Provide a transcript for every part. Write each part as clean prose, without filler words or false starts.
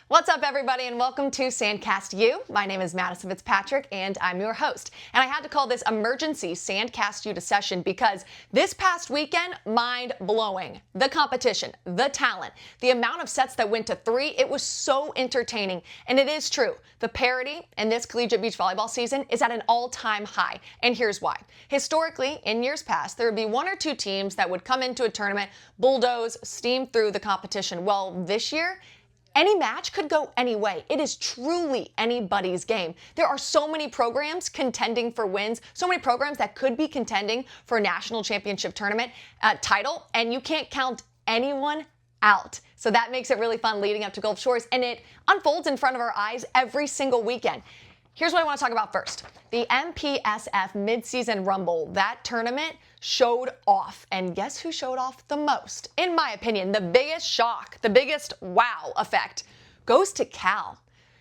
What's up, everybody, and welcome to SANDCAST U. My name is Madison Fitzpatrick, and I'm your host. And I had to call this emergency SANDCAST U to session because this past weekend, mind-blowing. The competition, the talent, the amount of sets that went to 3, it was so entertaining. And it is true, the parity in this collegiate beach volleyball season is at an all-time high. And here's why. Historically, in years past, there would be 1 or 2 teams that would come into a tournament, bulldoze, steam through the competition. Well, this year, any match could go any way. It is truly anybody's game. There are so many programs contending for wins, so many programs that could be contending for a national championship tournament title, and you can't count anyone out. So that makes it really fun leading up to Gulf Shores, and it unfolds in front of our eyes every single weekend. Here's what I want to talk about first. The MPSF Midseason Rumble, that tournament showed off. And guess who showed off the most? In my opinion, the biggest shock, the biggest wow effect goes to Cal.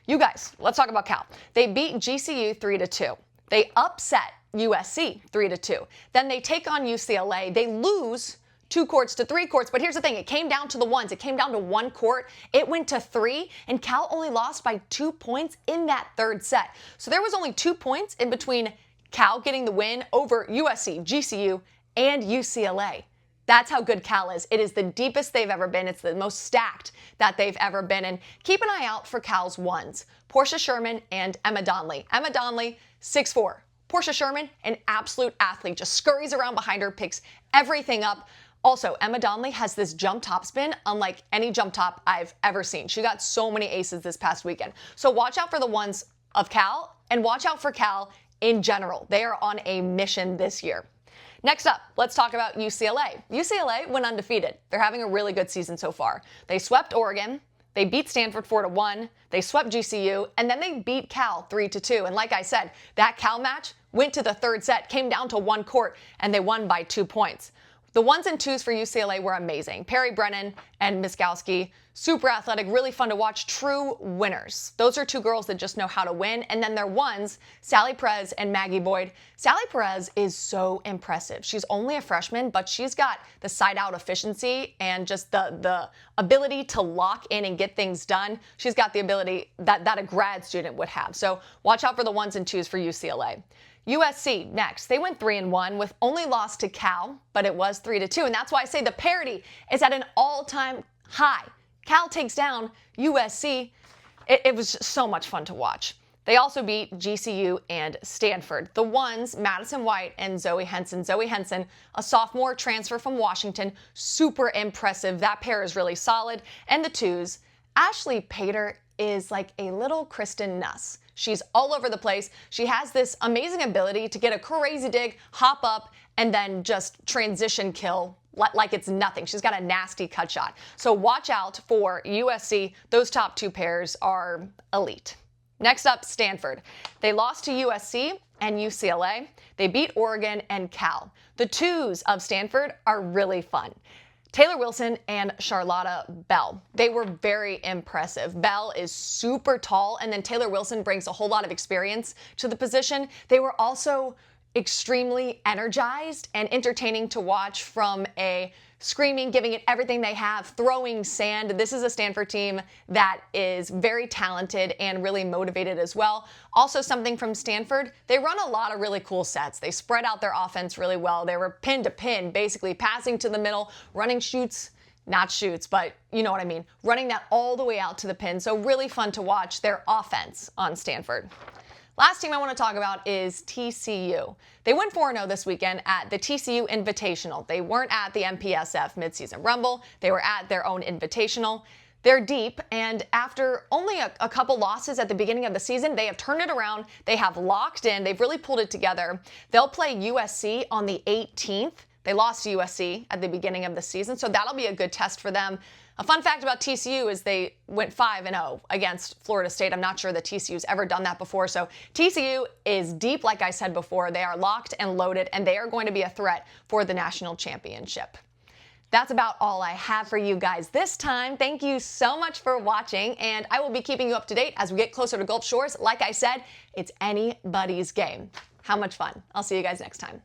You guys, let's talk about Cal. They beat GCU 3-2. They upset USC 3-2. Then they take on UCLA. They lose 2 courts to 3 courts, but here's the thing, it came down to the ones. It came down to 1 court. It went to 3, and Cal only lost by 2 points in that 3rd set. So there was only 2 points in between Cal getting the win over USC, GCU, and UCLA. That's how good Cal is. It is the deepest they've ever been. It's the most stacked that they've ever been. And keep an eye out for Cal's ones. Portia Sherman and Emma Donnelly. Emma Donnelly, 6'4". Portia Sherman, an absolute athlete, just scurries around behind her, picks everything up. Also, Emma Donnelly has this jump top spin unlike any jump top I've ever seen. She got so many aces this past weekend. So watch out for the ones of Cal, and watch out for Cal in general. They are on a mission this year. Next up, let's talk about UCLA. UCLA went undefeated. They're having a really good season so far. They swept Oregon. They beat Stanford 4-1. They swept GCU, and then they beat Cal 3-2. And like I said, that Cal match went to the 3rd set, came down to 1 court, and they won by 2 points. The 1s and 2s for UCLA were amazing. Perry Brennan and Miskowski, super athletic, really fun to watch, true winners. Those are 2 girls that just know how to win. And then their 1s, Sally Perez and Maggie Boyd. Sally Perez is so impressive. She's only a freshman, but she's got the side-out efficiency and just the ability to lock in and get things done. She's got the ability that a grad student would have. So watch out for the 1s and 2s for UCLA. USC next. They went 3-1 with only loss to Cal, but it was 3-2. And that's why I say the parity is at an all-time high. Cal takes down USC. It was so much fun to watch. They also beat GCU and Stanford. The 1s, Madison White and Zoe Henson. Zoe Henson, a sophomore transfer from Washington, super impressive. That pair is really solid. And the 2s, Ashley Pater is like a little Kristen Nuss. She's all over the place. She has this amazing ability to get a crazy dig, hop up, and then just transition kill like it's nothing. She's got a nasty cut shot. So watch out for USC. Those top 2 pairs are elite. Next up, Stanford. They lost to USC and UCLA. They beat Oregon and Cal. The 2s of Stanford are really fun. Taylor Wilson and Charlotta Bell. They were very impressive. Bell is super tall, and then Taylor Wilson brings a whole lot of experience to the position. They were also extremely energized and entertaining to watch from a screaming, giving it everything they have, throwing sand. This is a Stanford team that is very talented and really motivated as well. Also something from Stanford, they run a lot of really cool sets. They spread out their offense really well. They were pin to pin, basically passing to the middle, running shoots, not shoots, but you know what I mean, running that all the way out to the pin. So really fun to watch their offense on Stanford. Last team I want to talk about is TCU. They went 4-0 this weekend at the TCU Invitational. They weren't at the MPSF Midseason Rumble. They were at their own Invitational. They're deep, and after only a couple losses at the beginning of the season, they have turned it around. They have locked in. They've really pulled it together. They'll play USC on the 18th. They lost to USC at the beginning of the season, so that'll be a good test for them. A fun fact about TCU is they went 5-0 against Florida State. I'm not sure that TCU's ever done that before. So TCU is deep, like I said before. They are locked and loaded, and they are going to be a threat for the national championship. That's about all I have for you guys this time. Thank you so much for watching, and I will be keeping you up to date as we get closer to Gulf Shores. Like I said, it's anybody's game. How much fun. I'll see you guys next time.